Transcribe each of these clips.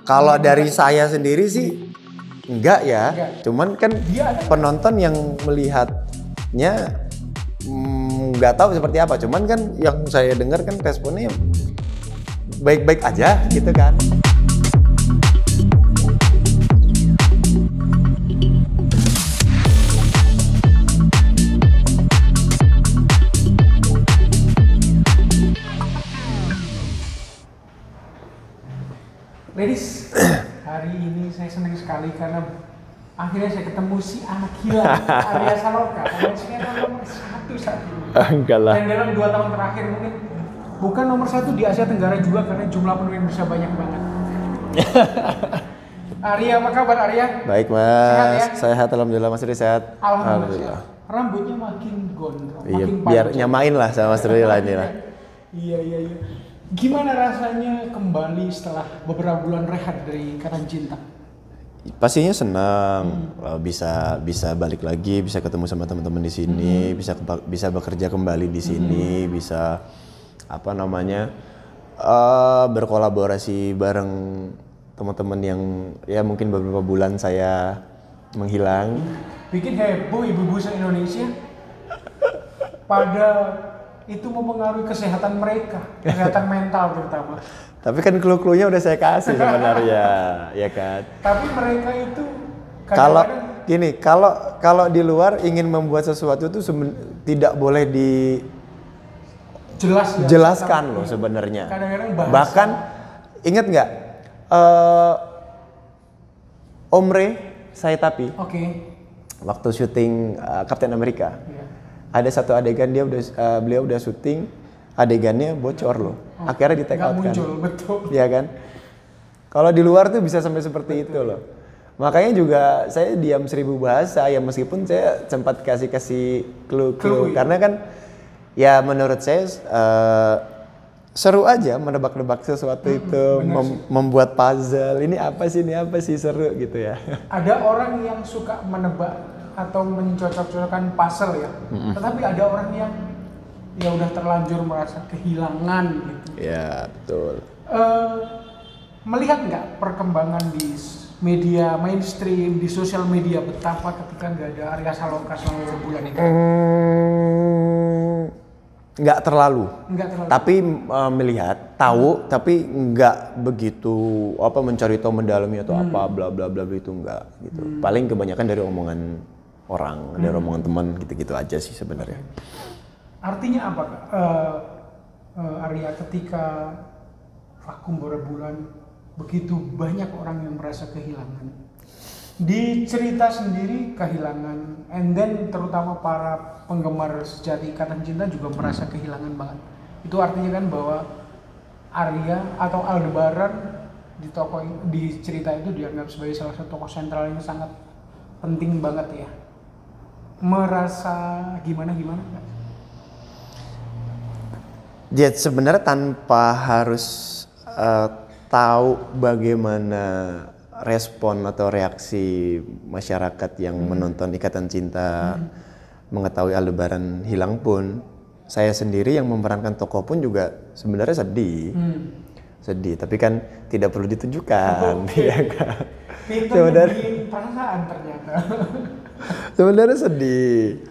Kalau dari saya sendiri sih enggak ya. Cuman kan penonton yang melihatnya nggak tahu seperti apa. Cuman kan yang saya dengar kan responnya baik-baik aja gitu kan. Ladies, hari ini saya senang sekali karena akhirnya saya ketemu si anak hilang, Arya Saloka. Maksudnya nomor satu. Enggak lah. Dan dalam 2 tahun terakhir mungkin bukan nomor 1 di Asia Tenggara juga karena jumlah pemirsa banyak banget. Arya, apa kabar Arya? Baik mas, sehat alhamdulillah. Mas Rudi sehat? Alhamdulillah. Rambutnya makin gondrong, iya, makin biar panjang. nyamain lah sama Mas Rudi lah ini lah. Iya. Gimana rasanya kembali setelah beberapa bulan rehat dari Ikatan Cinta? Pastinya senang, bisa balik lagi, bisa ketemu sama teman-teman di sini, bisa bekerja kembali di sini, bisa berkolaborasi bareng teman-teman yang ya mungkin beberapa bulan saya menghilang. Bikin heboh ibu-ibu se-Indonesia pada itu mempengaruhi kesehatan mereka, kesehatan mental terutama. Tapi kan clue-cluenya udah saya kasih sebenarnya, ya kan. Tapi mereka itu kalau di luar ingin membuat sesuatu itu tidak boleh jelaskan loh sebenarnya. Kadang-kadang bahasa. Bahkan ingat nggak Omre Saitapi? Waktu syuting Captain America. Ada satu adegan beliau udah syuting, adegannya bocor loh. Akhirnya di take out kan. Betul. Iya kan? Kalau di luar tuh bisa sampai seperti itu loh. Makanya juga saya diam 1000 bahasa ya, meskipun saya sempat kasih clue karena kan ya menurut saya seru aja menebak-nebak sesuatu itu, membuat puzzle. Ini apa sih seru gitu ya. Ada orang yang suka menebak atau mencocok-cocokkan puzzle ya. Tetapi ada orang yang ya udah terlanjur merasa kehilangan gitu. Ya, betul. Melihat nggak perkembangan di media mainstream, di sosial media betapa ketika nggak ada Arya Saloka selama sebulan ini? Nggak terlalu. Tapi melihat, tahu, tapi nggak begitu mencari tahu mendalami atau apa bla bla bla itu nggak gitu. Paling kebanyakan dari omongan orang, dari omongan teman gitu-gitu aja sih sebenarnya. Artinya apa Kak? Arya, ketika vakum beberapa bulan, begitu banyak orang yang merasa kehilangan. Di cerita sendiri kehilangan, and then terutama para penggemar sejati Ikatan Cinta juga merasa kehilangan banget. Itu artinya kan bahwa Arya atau Aldebaran di cerita itu dianggap sebagai salah satu tokoh sentral yang sangat penting banget ya. Merasa gimana? Dia sebenarnya tanpa harus tahu bagaimana respon atau reaksi masyarakat yang menonton Ikatan Cinta, mengetahui Aldebaran hilang pun, saya sendiri yang memerankan tokoh pun juga sebenarnya sedih, tapi kan tidak perlu ditunjukkan, ya kan? Sebenarnya perasaan ternyata. Sebenarnya sedih,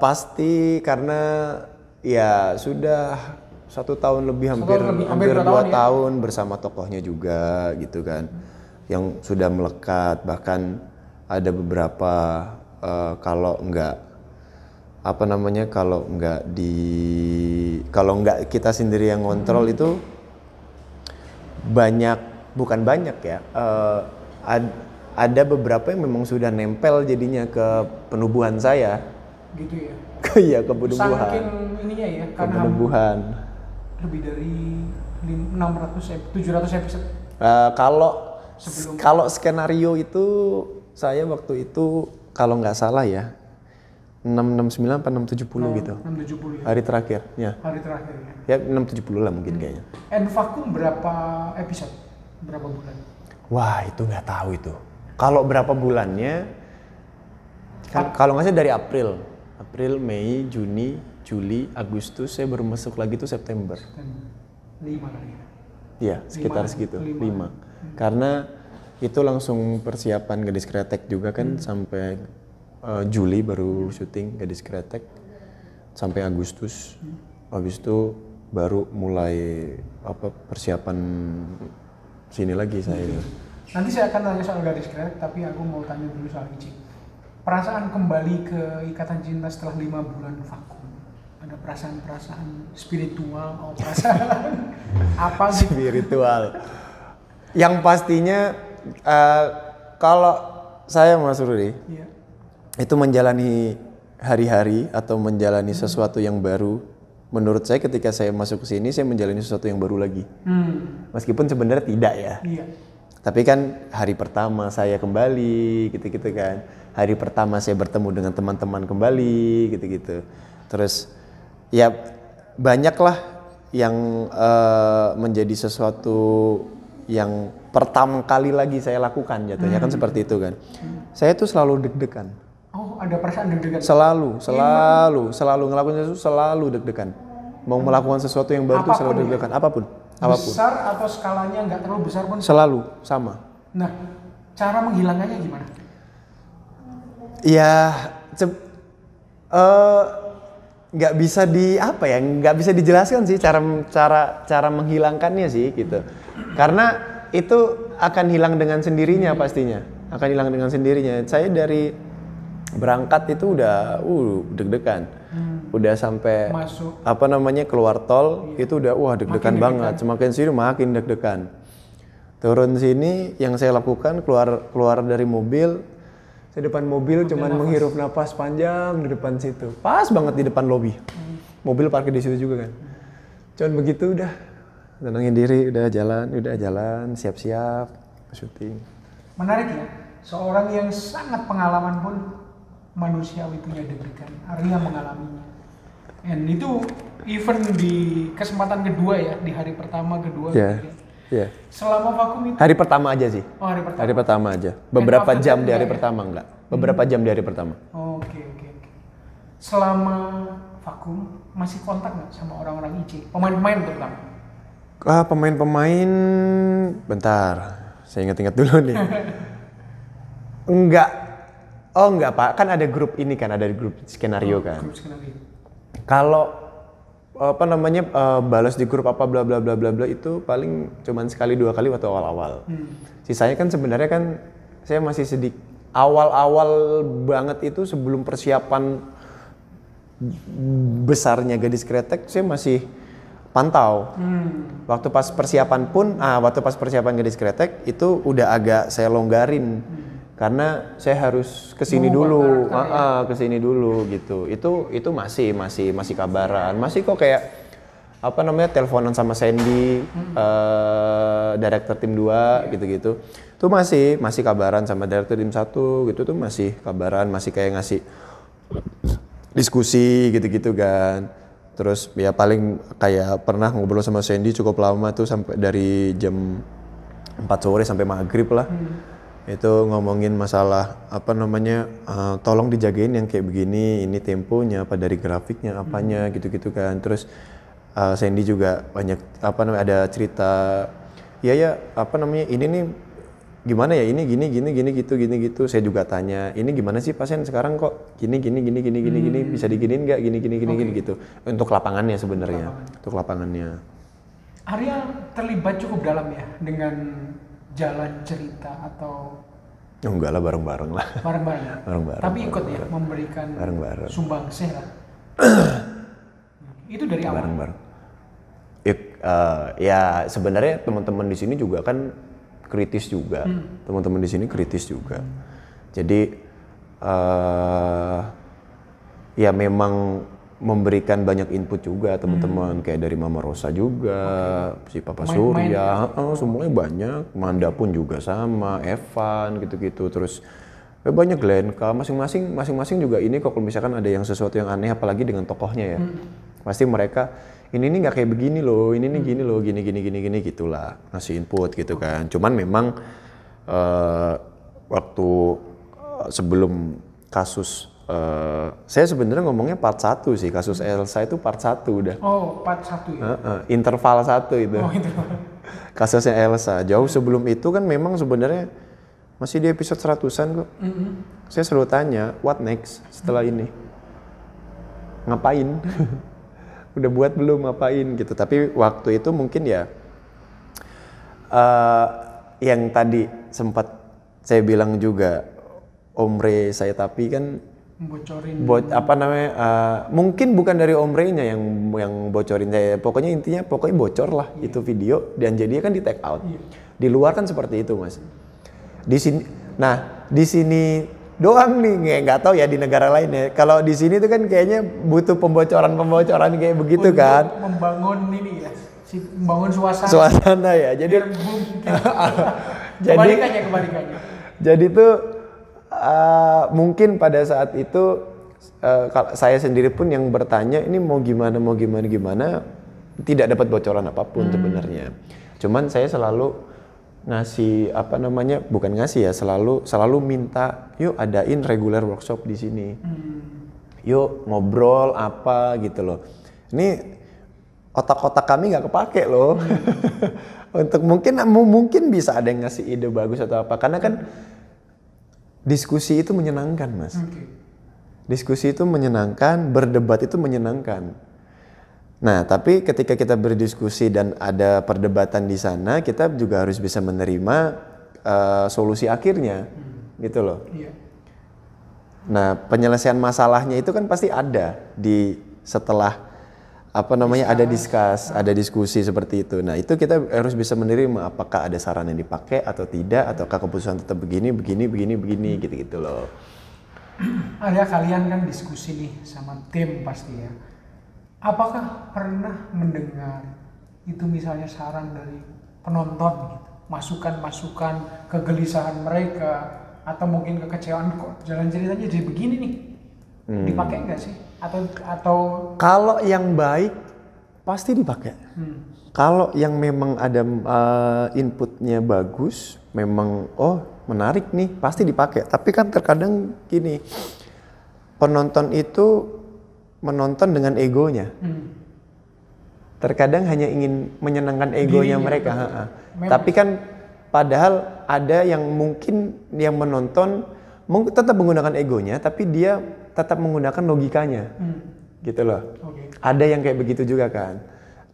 pasti karena ya sudah 1 tahun lebih, hampir 2 tahun bersama tokohnya juga gitu kan, yang sudah melekat. Bahkan ada beberapa kalau nggak kita sendiri yang ngontrol itu bukan banyak ya, ada beberapa yang memang sudah nempel jadinya ke penubuhan saya. Gitu ya? Iya, ke penubuhan. Saking ininya ya, karena penubuhan. Lebih dari 700 episode. Kalau skenario itu saya waktu itu kalau nggak salah ya 669 atau 670 gitu. 670 ya. Hari terakhir ya. Ya 670 lah mungkin kayaknya. And vakum berapa episode? Berapa bulan? Wah, itu nggak tahu itu. Kalau berapa bulannya? Kalau nggak salah dari April, Mei, Juni, Juli, Agustus, saya baru masuk lagi tuh September. 5 kali ya. Iya, sekitar segitu, 5. Karena itu langsung persiapan Gadis Kretek juga kan sampai Juli baru syuting Gadis Kretek sampai Agustus. Habis itu baru mulai persiapan sini lagi saya. Nanti saya akan tanya soal Gadis Kretek, tapi aku mau tanya dulu soal Icing. Perasaan kembali ke Ikatan Cinta setelah 5 bulan vakum. Ada perasaan-perasaan spiritual atau perasaan apa gitu? Spiritual. Yang pastinya kalau saya Mas Rudi itu menjalani hari-hari atau menjalani sesuatu yang baru. Menurut saya ketika saya masuk ke sini saya menjalani sesuatu yang baru lagi. Meskipun sebenarnya tidak ya. Iya. Tapi kan hari pertama saya kembali gitu-gitu kan. Hari pertama saya bertemu dengan teman-teman kembali gitu-gitu. Terus ya banyaklah yang menjadi sesuatu yang pertama kali lagi saya lakukan jatuhnya kan seperti itu kan. Saya tuh selalu deg-degan. Oh, ada perasaan deg-degan. Selalu ngelakuin sesuatu selalu deg-degan. Mau melakukan sesuatu yang baru tuh selalu deg-degan, apapun. Besar atau skalanya nggak terlalu besar pun selalu sama. Nah, cara menghilangkannya gimana? Ya nggak bisa nggak bisa dijelaskan sih cara menghilangkannya sih gitu. Karena itu akan hilang dengan sendirinya pastinya, akan hilang dengan sendirinya. Saya dari berangkat itu udah deg-degan, udah sampai masuk keluar tol itu udah deg-degan banget. Semakin sini makin deg-degan. Turun sini yang saya lakukan keluar dari mobil. Saya depan mobil cuman menghirup napas panjang di depan situ. Pas banget di depan lobi. Mobil parkir di situ juga kan. Cuman begitu udah tenangin diri, udah jalan, siap-siap syuting. Menarik ya. Seorang yang sangat pengalaman pun manusiawi punya deg-degan. Arya mengalaminya. Dan itu even di kesempatan kedua ya, di hari pertama, kedua, ketiga. Iya. Selama vakum itu? Hari pertama aja sih. Oh, hari pertama. Hari pertama aja. Beberapa jam di hari pertama enggak. Beberapa jam di hari pertama. Oke. Selama vakum masih kontak nggak sama orang-orang IC? Pemain-pemain terutama? Pemain-pemain, bentar. Saya ingat-ingat dulu nih. Enggak. Oh enggak Pak, kan ada grup ini kan, ada grup skenario kan. Grup skenario. Kalau balas di grup apa bla bla bla bla bla itu paling cuman sekali 2 kali waktu awal-awal. Sisanya kan sebenarnya kan saya masih sedikit awal-awal banget itu sebelum persiapan besarnya Gadis Kretek saya masih pantau. Waktu pas persiapan Gadis Kretek itu udah agak saya longgarin. Karena saya harus kesini dulu, kesini dulu gitu. Itu masih kabaran, masih kok kayak teleponan sama Sandy, director tim 2 gitu-gitu. Itu masih kabaran sama director tim 1 gitu tuh masih kabaran, masih kayak ngasih diskusi gitu-gitu kan. Terus ya paling kayak pernah ngobrol sama Sandy cukup lama tuh sampai dari jam 4 sore sampai maghrib lah. Itu ngomongin masalah tolong dijagain yang kayak begini, ini temponya apa dari grafiknya apanya gitu-gitu kan. Terus Sandy juga banyak ada cerita ini nih gimana ya, ini gini gitu. Saya juga tanya ini gimana sih pasien sekarang kok gini bisa diginin nggak gini gitu. Untuk lapangannya sebenarnya, untuk lapangannya. Arya terlibat cukup dalam ya dengan jalan cerita atau enggak lah, bareng-bareng lah. Bareng-bareng. Tapi ikut ya memberikan sumbangsih lah. Itu dari awal. Bareng-bareng. Ya sebenarnya teman-teman di sini juga kan kritis juga. Teman-teman di sini kritis juga. Jadi ya memang memberikan banyak input juga teman-teman, kayak dari Mama Rosa juga, si Papa Surya, semuanya banyak, Manda pun juga sama, Evan gitu-gitu, terus banyak Glenka, masing-masing juga ini kok kalau misalkan ada yang sesuatu yang aneh apalagi dengan tokohnya ya, pasti mereka ini nih nggak kayak begini loh, ini nih gini loh, gini gitulah, ngasih input gitu kan. Cuman memang waktu sebelum kasus saya sebenarnya ngomongnya part 1 sih, kasus Elsa itu part 1 udah. Oh, part 1 ya? Interval 1 itu. Oh, interval. Kasusnya Elsa. Jauh sebelum itu kan memang sebenarnya masih di episode 100-an kok. Saya selalu tanya, what next setelah ini? Ngapain? Udah buat belum, ngapain gitu. Tapi waktu itu mungkin ya yang tadi sempat saya bilang juga, Omre saya tapi kan Bocorin. mungkin bukan dari Omre-nya yang bocorin saya. Pokoknya bocor lah itu video dan jadinya kan di take out. Di luar kan seperti itu, Mas. Di sini doang nih, nggak tahu ya di negara lain ya. Kalau di sini tuh kan kayaknya butuh pembocoran kayak begitu Untuk kan. membangun ini ya, membangun suasana. Suasana ya. Jadi kebalikannya. Jadi tuh mungkin pada saat itu saya sendiri pun yang bertanya ini mau gimana tidak dapat bocoran apapun sebenarnya. Cuman saya selalu ngasih bukan ngasih ya, selalu minta yuk adain regular workshop di sini. Yuk ngobrol apa gitu loh. Ini otak-otak kami nggak kepake loh. Untuk mungkin bisa ada yang ngasih ide bagus atau apa, karena kan diskusi itu menyenangkan, Mas. Diskusi itu menyenangkan, berdebat itu menyenangkan. Nah, tapi ketika kita berdiskusi dan ada perdebatan di sana, kita juga harus bisa menerima solusi akhirnya, gitu loh. Nah, penyelesaian masalahnya itu kan pasti ada setelah ada diskusi seperti itu. Nah, itu kita harus bisa menerima apakah ada saran yang dipakai atau tidak, ataukah keputusan tetap begini gitu loh. Ada kalian kan diskusi nih sama tim pasti ya. Apakah pernah mendengar itu misalnya saran dari penonton gitu, masukan-masukan kegelisahan mereka atau mungkin kekecewaan kok jalan ceritanya jadi begini nih, dipakai nggak sih? Atau kalau yang baik pasti dipakai. Kalau yang memang ada inputnya bagus, memang menarik nih, pasti dipakai. Tapi kan terkadang gini, penonton itu menonton dengan egonya. Terkadang hanya ingin menyenangkan egonya mereka. Tapi kan padahal ada yang mungkin yang menonton tetap menggunakan egonya, tapi dia tetap menggunakan logikanya. Gitu loh. Ada yang kayak begitu juga kan.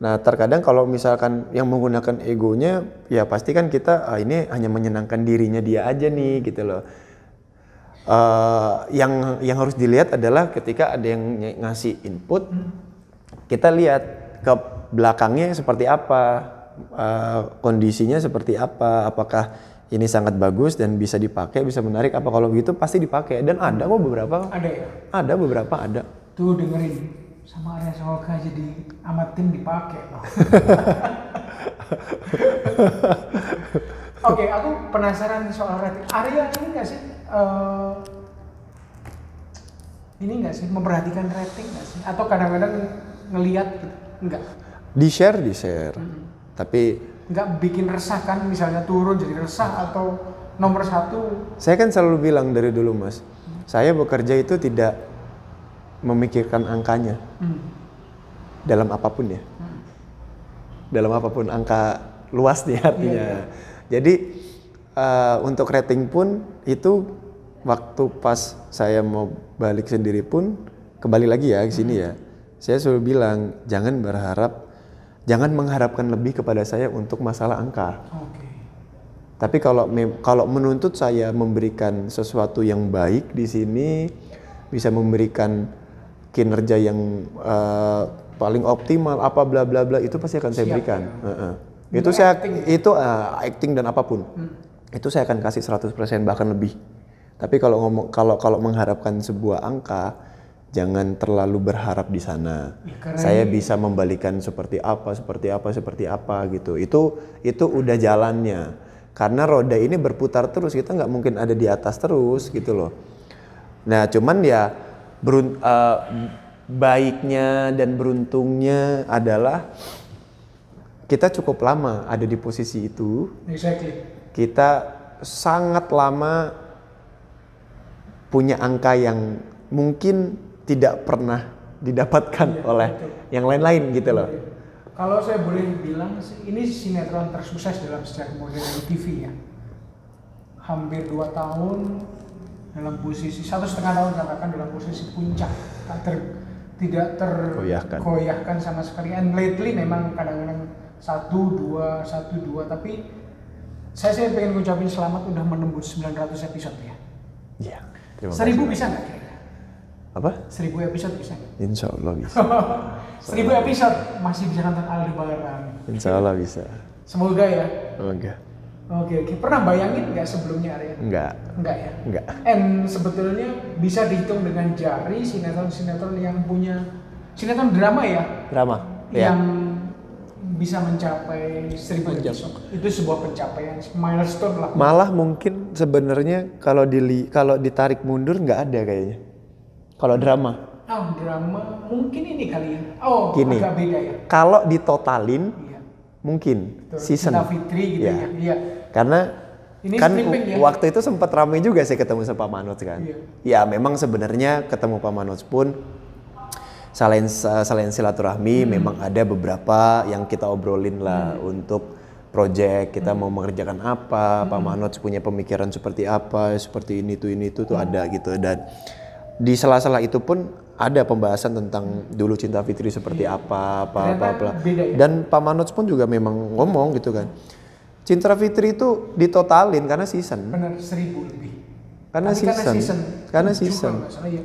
Nah, terkadang kalau misalkan yang menggunakan egonya, ya pasti kan kita ini hanya menyenangkan dirinya dia aja nih, gitu loh. Yang harus dilihat adalah ketika ada yang ngasih input, kita lihat ke belakangnya seperti apa, kondisinya seperti apa, apakah ini sangat bagus dan bisa dipakai, bisa menarik apa. Kalau gitu pasti dipakai, dan ada kok beberapa. Ada ya? Ada beberapa, ada. Tuh dengerin, sama Arya Saloka jadi sama tim dipakai loh. Oke, aku penasaran soal rating. Arya ini nggak sih? Ini nggak sih memperhatikan rating nggak sih? Atau kadang-kadang ngelihat gitu? Enggak. Di share. Tapi nggak bikin resah kan? Misalnya turun jadi resah atau nomor 1. Saya kan selalu bilang dari dulu, Mas. Saya bekerja itu tidak memikirkan angkanya. Dalam apapun ya. Dalam apapun, angka luas nih artinya. Jadi untuk rating pun itu waktu pas saya mau balik sendiri pun, kembali lagi ya ke sini ya. Saya selalu bilang jangan mengharapkan lebih kepada saya untuk masalah angka. Tapi kalau menuntut saya memberikan sesuatu yang baik di sini, bisa memberikan kinerja yang paling optimal apa bla bla bla, itu pasti akan saya berikan. Itu acting dan apapun. Itu saya akan kasih 100% bahkan lebih. Tapi kalau mengharapkan sebuah angka, jangan terlalu berharap di sana. Saya bisa membalikan seperti apa gitu. Itu udah jalannya. Karena roda ini berputar terus, kita nggak mungkin ada di atas terus gitu loh. Nah, cuman ya baiknya dan beruntungnya adalah kita cukup lama ada di posisi itu. Kita sangat lama punya angka yang mungkin tidak pernah didapatkan oleh yang lain-lain gitu loh. Kalau saya boleh bilang sih, ini sinetron tersukses dalam sejarah modern TV ya. Hampir 2 tahun dalam posisi, 1,5 tahun katakan dalam posisi puncak, tidak tergoyahkan sama sekali. And lately memang kadang-kadang 1-2, tapi saya pengen ngucapin selamat udah menembus 900 episode ya. Iya. 1000 bisa nggak kira-kira? Apa? 1000 episode bisa nggak? Insya Allah bisa. 1000 episode masih bisa nonton Aldebaran. Insya Allah bisa. Semoga ya. Semoga. Oke. Pernah bayangin nggak sebelumnya Arya? Enggak ya? Enggak. And sebetulnya bisa dihitung dengan jari sinetron-sinetron yang punya sinetron drama ya? Drama. Yang bisa mencapai 1000 episode. Itu sebuah pencapaian, milestone lah. Malah mungkin sebenarnya kalau ditarik mundur nggak ada kayaknya. Kalau drama. Oh, drama mungkin ini kali ya. Oh, Gini, agak beda ya. Kalau ditotalin Iya. mungkin Betul. season. Cinta Fitri gitu ya. Iya. Karena Ini kan stripping ya? waktu itu sempat ramai juga saya ketemu sama Pak Manoj kan. Iya. Ya memang sebenarnya ketemu Pak Manoj pun selain silaturahmi memang ada beberapa yang kita obrolin lah untuk project kita mau mengerjakan apa, Pak Manoj punya pemikiran seperti apa, seperti ini tuh ada gitu. Dan di sela-sela itu pun ada pembahasan tentang dulu Cinta Fitri seperti apa. Beda ya? Dan Pak Manoj pun juga memang ngomong gitu kan. Cinta Fitri itu ditotalin karena season. Benar 1000 lebih. Karena Tapi season. Karena season.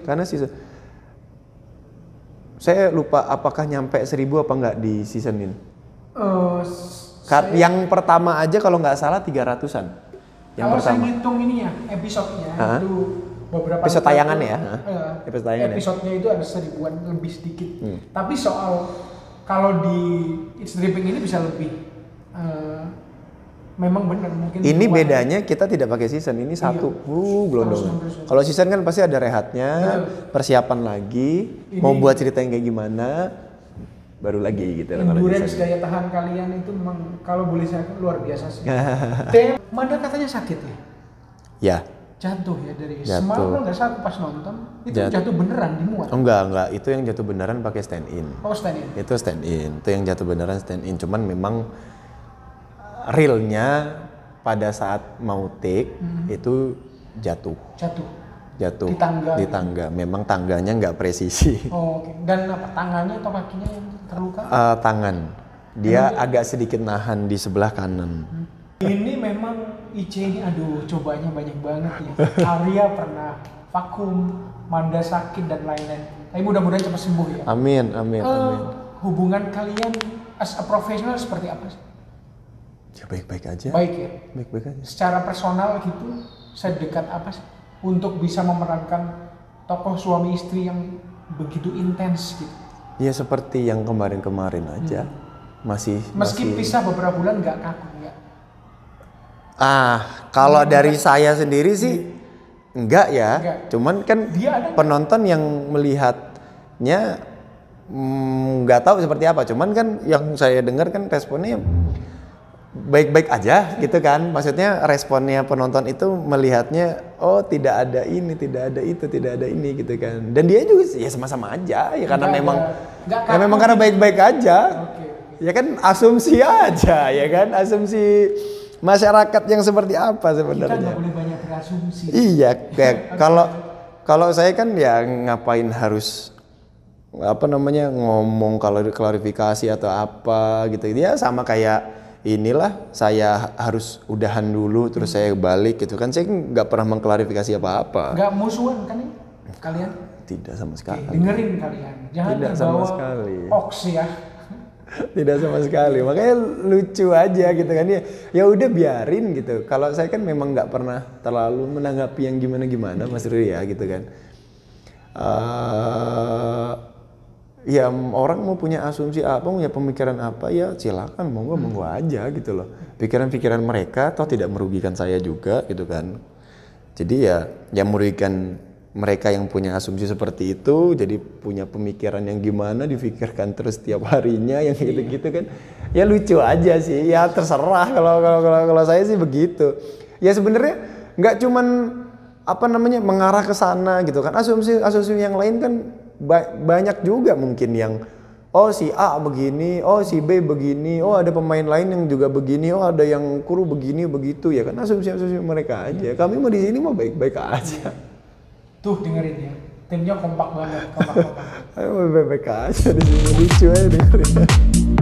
Karena season. Saya lupa apakah nyampe 1000 apa enggak di seasonin. Yang pertama aja kalau nggak salah 300-an. Yang kalau pertama. saya ngitung ini ya, episodenya itu beberapa episode tayangan ya? Episode tayangan episodenya itu ada 1000-an lebih sedikit. Tapi soal kalau di It's Dripping ini bisa lebih. Memang benar mungkin. Ini bedanya kita tidak pakai season, ini satu. Gelondongan. Kalau season kan pasti ada rehatnya, persiapan lagi, mau buat cerita yang kayak gimana, baru lagi gitu. Endurance daya tahan kalian itu memang kalau boleh saya luar biasa sih. Manda katanya sakit ya? Ya. Jatuh ya dari Jatuh. semalam nggak salah pas nonton itu jatuh beneran dimuat. Oh, enggak, itu yang jatuh beneran pakai stand in. Oh, stand in. Itu stand in, itu yang jatuh beneran stand in. Cuman memang realnya pada saat mau take itu jatuh di tangga. Memang tangganya nggak presisi. Oh, oke. Dan apa tangannya atau kakinya yang terluka? Tangan dia agak sedikit nahan di sebelah kanan. Ini memang IC ini aduh cobanya banyak banget ya. Arya pernah vakum, Manda sakit dan lain-lain. Tapi mudah-mudahan cepat sembuh ya. Amin. Hubungan kalian as a professional seperti apa sih? Ya baik-baik aja. Baik ya. Baik-baik aja. Secara personal gitu, sedekat apa sih untuk bisa memerankan tokoh suami istri yang begitu intens gitu? Ya seperti yang kemarin-kemarin aja. Masih pisah beberapa bulan nggak kaku ya? Kalau dari saya sendiri sih enggak ya. Enggak. Cuman kan penonton yang melihatnya nggak tahu seperti apa. Cuman kan yang saya dengar kan responnya baik-baik aja gitu kan. Maksudnya responnya penonton itu melihatnya oh tidak ada ini, tidak ada itu, tidak ada ini gitu kan. Dan dia juga ya sama-sama aja ya karena memang karena baik-baik aja. Ya kan asumsi aja ya kan, asumsi masyarakat yang seperti apa sebenarnya. Kita nggak boleh banyak berasumsi. Iya, kayak kalau saya kan ya ngapain harus ngomong kalau klarifikasi atau apa gitu. Ya sama kayak inilah saya harus udahan dulu terus saya balik gitu kan. Saya nggak pernah mengklarifikasi apa-apa. Nggak musuhan kan ya kalian? Tidak sama sekali. Dengerin kalian, jangan tidak terbawa sama sekali. hoax ya. Tidak sama sekali, makanya lucu aja gitu kan ya udah biarin gitu. Kalau saya kan memang nggak pernah terlalu menanggapi yang gimana Mas Riri ya gitu kan. Ya orang mau punya asumsi apa, punya pemikiran apa ya silakan monggo aja gitu loh. Pikiran-pikiran mereka toh tidak merugikan saya juga gitu kan. Jadi ya merugikan mereka yang punya asumsi seperti itu, jadi punya pemikiran yang gimana dipikirkan terus tiap harinya yang gitu-gitu kan. Ya lucu aja sih. Ya terserah kalau saya sih begitu. Ya sebenarnya nggak cuman mengarah ke sana gitu kan. Asumsi yang lain kan banyak juga mungkin yang oh si A begini, oh si B begini, oh ada pemain lain yang juga begini, oh ada yang kru begini begitu ya kan, asumsi-asumsi mereka aja. Kami mau di sini mau baik-baik aja. Tuh dengerin ya, timnya kompak banget, kompak-kompak. Ayo baik-baik aja di sini, lucu aja dengerin.